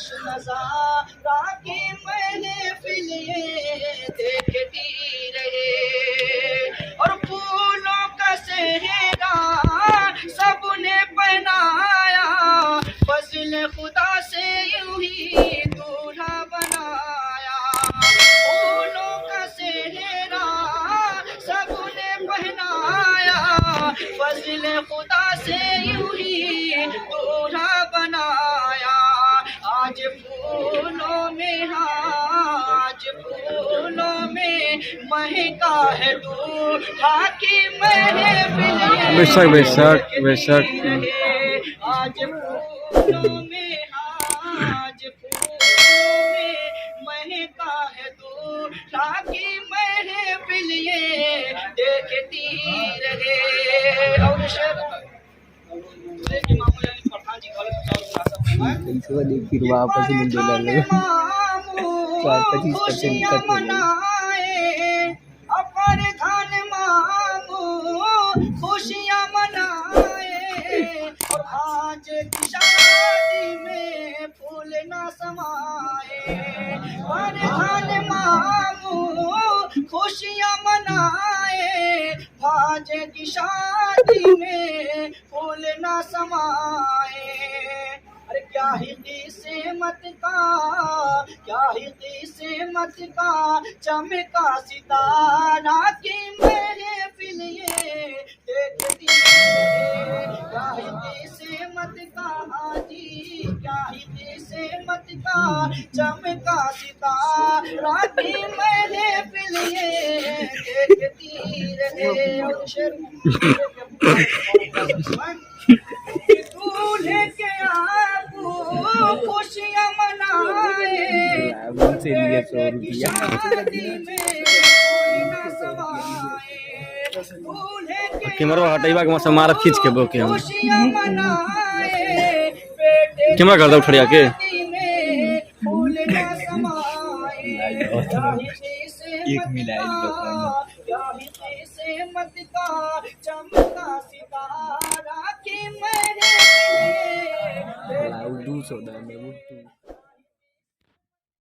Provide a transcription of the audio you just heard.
खुश नजारा की महफिल ये देखती रहे। और फूलों का सेहरा सबने पहनाया, फजल खुदा से यूं ही दूल्हा बनाया। फूलों का सेहरा सबने पहनाया, फजल खुदा से यूं ही दूल्हा बनाया। आज फूलों में, आज फूलों में महका है दूल्हा की महफिल ये बेशक बेशक बेशक आज फूलों में, आज फूलों में महका है दूल्हा की महफिल ये देखती रहे। और शेर खुशियाँ मनाए, अपर धन मामू खुशियाँ मनाए। और आज की शादी में फूल न समाए, पर धन मामू खुशियाँ मनाए। आज की शादी में फूल न समाए। अरे क्या ही किस्मत का, क्या ही किस्मत का चमका सितारा की महफिल ये देखती रहे। क्या ही किस्मत का हाजी, क्या ही किस्मत का चमका सितारा की महफिल ये देखती रहे। और शेर दूल्हे के आपको खुशियाँ मनाए, शादी में कोई न समाए। दूल्हे के कैमरा हटाइबा के मसा मारा खींच के बोके हम खुशियाँ मनाए, बेटे कैमरा कर दो ठड़िया के शादी में फूल न समाए। एक क्या ही किस्मत का चमका सितारा की महफिल ये